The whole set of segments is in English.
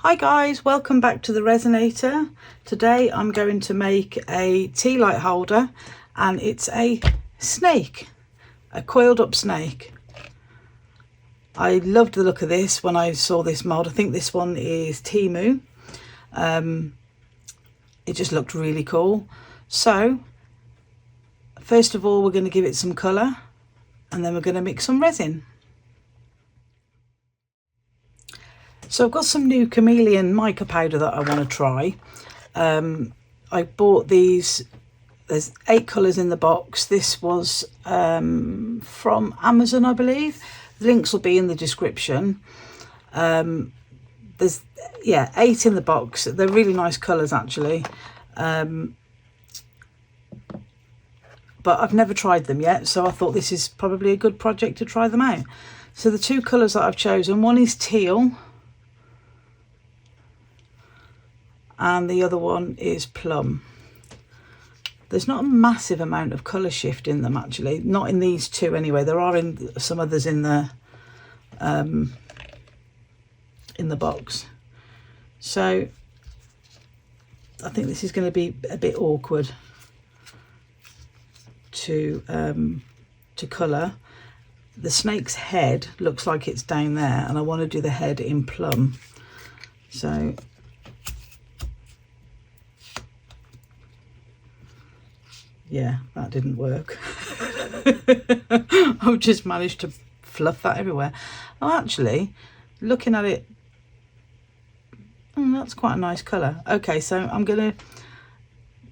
Hi guys, welcome back to the Resinator. Today I'm going to make a tea light holder, and it's a snake, a coiled up snake. I loved the look of this when I saw this mould. I think this one is Temu. It just looked really cool. So first of all, we're going to give it some colour, and then we're going to mix some resin. So I've got some new Chameleon mica powder that I want to try. I bought these, there's 8 colours in the box. This was from Amazon, I believe. The links will be in the description. There's 8 in the box. They're really nice colours actually. But I've never tried them yet, so I thought this is probably a good project to try them out. So the 2 colours that I've chosen, one is teal, and the other one is plum. There's not a massive amount of colour shift in them actually, not in these 2 anyway. There are in some others in the box. So I think this is going to be a bit awkward to colour. The snake's head looks like it's down there, and I want to do the head in plum. So yeah, that didn't work. I've just managed to fluff that everywhere. Oh, actually, looking at it, that's quite a nice colour. Okay, so I'm going to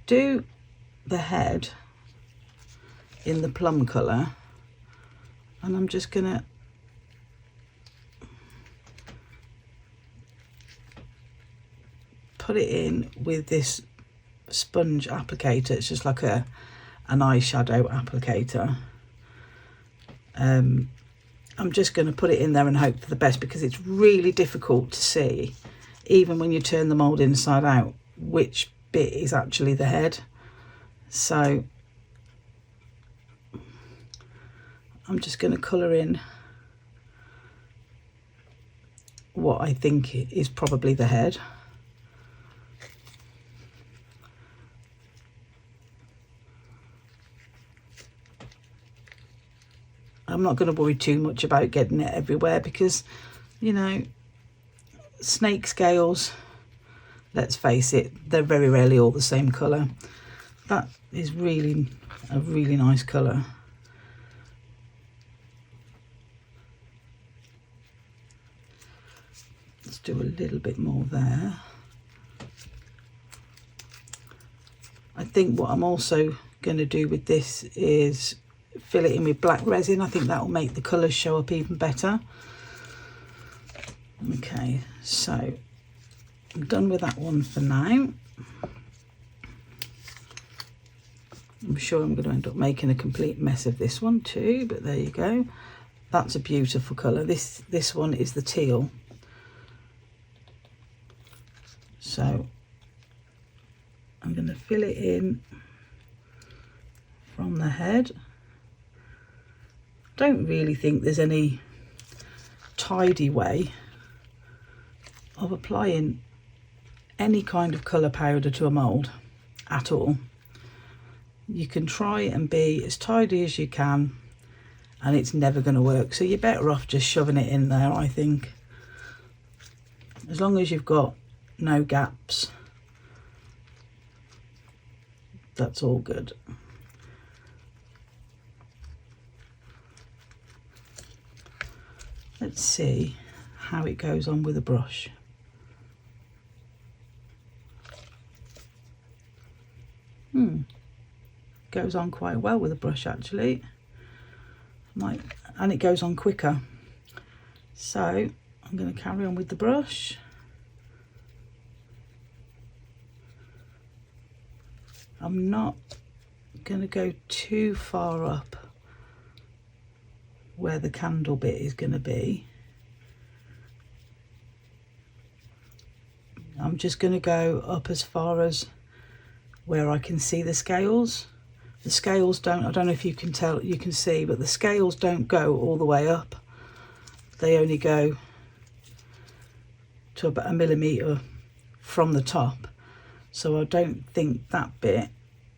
do the head in the plum colour, and I'm just going to put it in with this sponge applicator. It's just like an eyeshadow applicator. I'm just going to put it in there and hope for the best, because it's really difficult to see, even when you turn the mould inside out, which bit is actually the head. So I'm just going to colour in what I think is probably the head. I'm not going to worry too much about getting it everywhere, because, you know, snake scales, let's face it, they're very rarely all the same colour. That is really a really nice colour. Let's do a little bit more there. I think what I'm also going to do with this is fill it in with black resin. I think that will make the colours show up even better. Okay, so I'm done with that one for now. I'm sure I'm going to end up making a complete mess of this one too, but there you go. That's a beautiful colour. This one is the teal. So I'm going to fill it in from the head. Don't really think there's any tidy way of applying any kind of colour powder to a mould at all. You can try and be as tidy as you can, and it's never going to work. So you're better off just shoving it in there, I think. As long as you've got no gaps, that's all good. Let's see how it goes on with a brush. Goes on quite well with a brush actually. And it goes on quicker. So I'm going to carry on with the brush. I'm not going to go too far up where the candle bit is going to be. I'm just going to go up as far as where I can see the scales. The scales don't, I don't know if you can tell, you can see, but the scales don't go all the way up. They only go to about 1 millimetre from the top, so I don't think that bit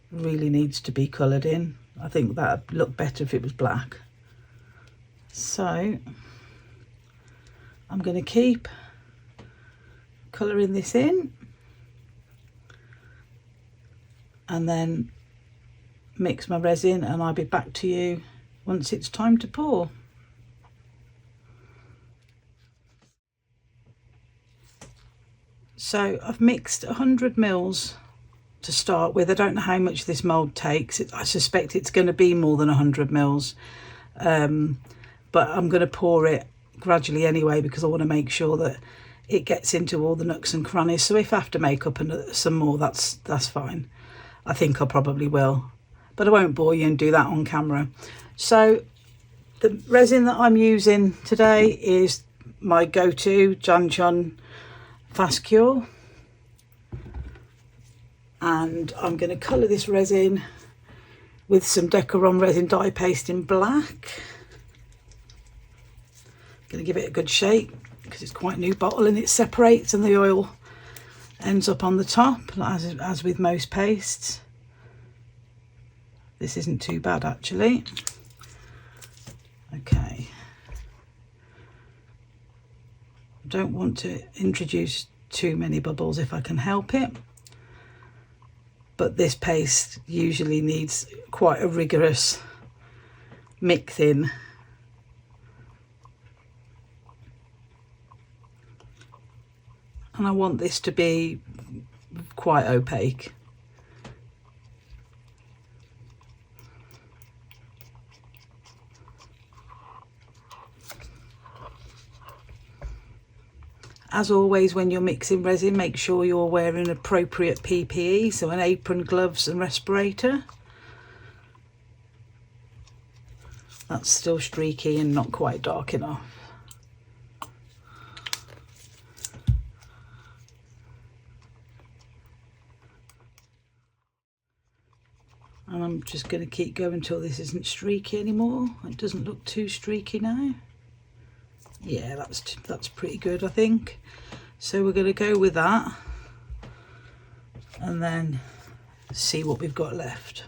really needs to be coloured in. I think that would look better if it was black. So I'm going to keep colouring this in and then mix my resin, and I'll be back to you once it's time to pour. So I've mixed 100 mils to start with. I don't know how much this mould takes. I suspect it's going to be more than 100 mils, but I'm going to pour it gradually anyway because I want to make sure that it gets into all the nooks and crannies. So if I have to make up some more, that's fine. I think I probably will, but I won't bore you and do that on camera. So the resin that I'm using today is my go-to Janchon Fast Cure, and I'm going to colour this resin with some Decoron resin dye paste in black. Going to give it a good shake because it's quite a new bottle and it separates and the oil ends up on the top, as with most pastes. This isn't too bad actually. Okay. Don't want to introduce too many bubbles if I can help it, but this paste usually needs quite a rigorous mixing. And I want this to be quite opaque. As always, when you're mixing resin, make sure you're wearing appropriate PPE, so an apron, gloves and respirator. That's still streaky and not quite dark enough. And I'm just going to keep going until this isn't streaky anymore. It doesn't look too streaky now. Yeah, that's pretty good, I think. So we're going to go with that and then see what we've got left,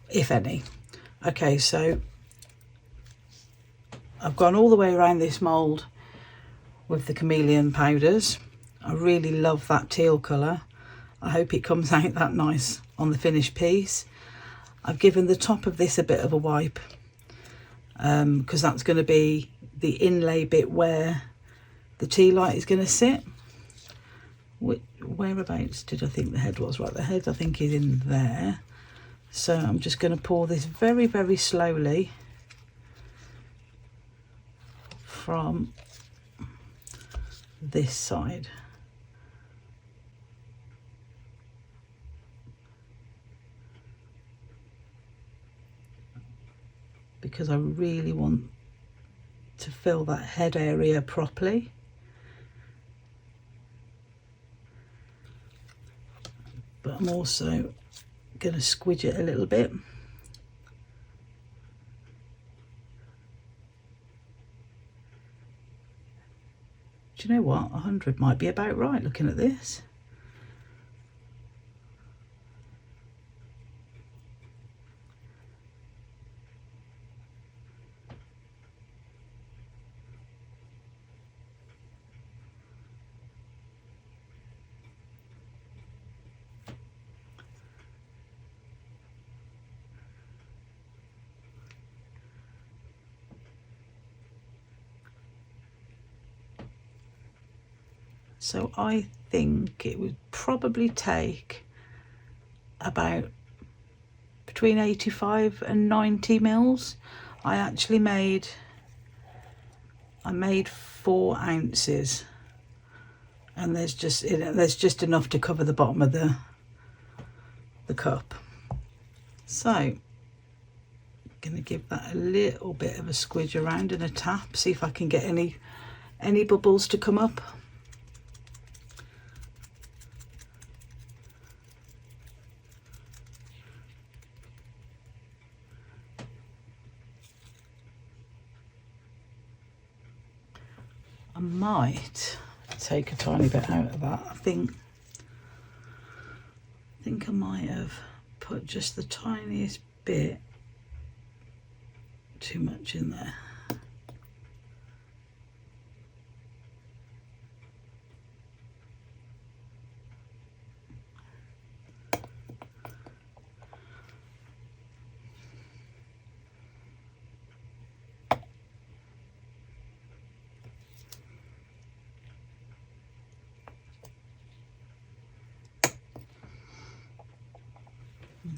if any. Okay, so I've gone all the way around this mould with the Chameleon powders. I really love that teal colour. I hope it comes out that nice on the finished piece. I've given the top of this a bit of a wipe because that's going to be the inlay bit where the tealight is going to sit. Whereabouts did I think the head was? Right, the head I think is in there. So I'm just going to pour this very, very slowly from this side. Because I really want to fill that head area properly. But I'm also going to squidge it a little bit. Do you know what? 100 might be about right looking at this. So I think it would probably take about between 85 and 90 mils. I made 4 ounces, and there's just enough to cover the bottom of the cup. So I'm going to give that a little bit of a squidge around and a tap, see if I can get any bubbles to come up. I might take a tiny bit out of that. I think I might have put just the tiniest bit too much in there.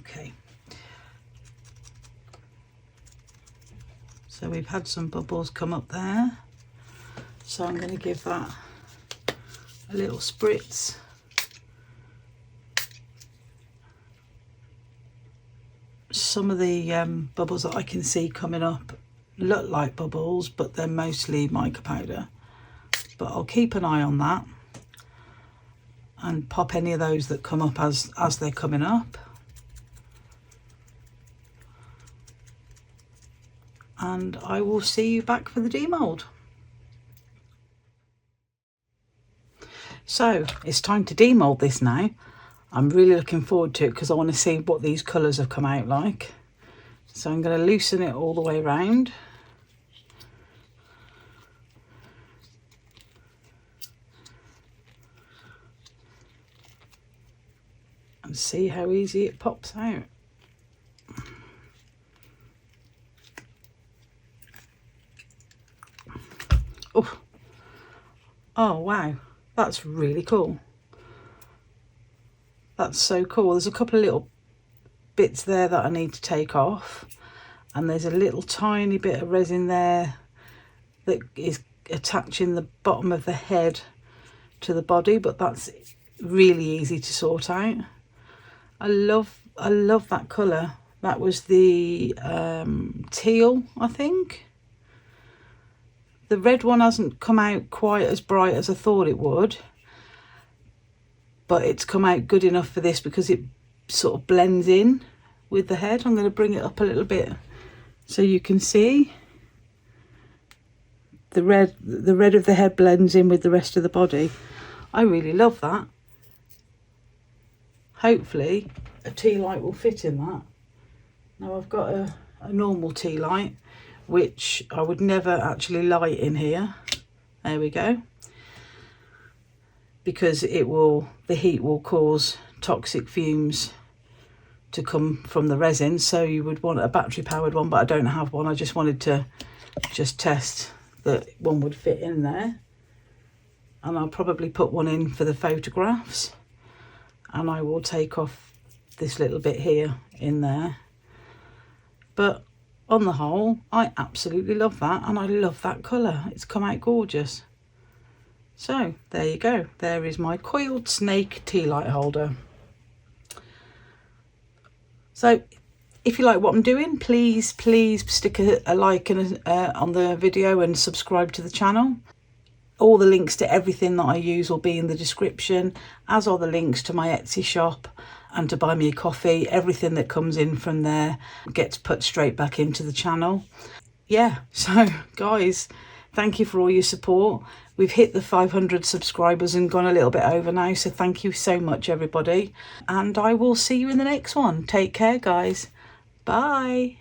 Okay, so we've had some bubbles come up there, so I'm going to give that a little spritz. Some of the bubbles that I can see coming up look like bubbles, but they're mostly mica powder, but I'll keep an eye on that and pop any of those that come up as they're coming up. And I will see you back for the demold. So it's time to demold this now. I'm really looking forward to it because I want to see what these colours have come out like. So I'm going to loosen it all the way around. And see how easy it pops out. Oh wow, that's really cool. That's so cool. There's a couple of little bits there that I need to take off, and there's a little tiny bit of resin there that is attaching the bottom of the head to the body, but that's really easy to sort out. I love that colour. That was the teal, I think. The red one hasn't come out quite as bright as I thought it would, but it's come out good enough for this because it sort of blends in with the head. I'm going to bring it up a little bit so you can see. The red of the head blends in with the rest of the body. I really love that. Hopefully a tea light will fit in that. Now I've got a normal tea light, which I would never actually light in here. There we go. Because the heat will cause toxic fumes to come from the resin. So you would want a battery powered one, but I don't have one. I just wanted to test that one would fit in there. And I'll probably put one in for the photographs. And I will take off this little bit here in there. But on the whole, I absolutely love that, and I love that colour. It's come out gorgeous. So there you go. There is my coiled snake tea light holder. So if you like what I'm doing, please stick a like and on the video and subscribe to the channel. All the links to everything that I use will be in the description, as are the links to my Etsy shop and to buy me a coffee. Everything that comes in from there gets put straight back into the channel. Yeah, so guys, thank you for all your support. We've hit the 500 subscribers and gone a little bit over now, so thank you so much everybody, and I will see you in the next one. Take care guys. Bye.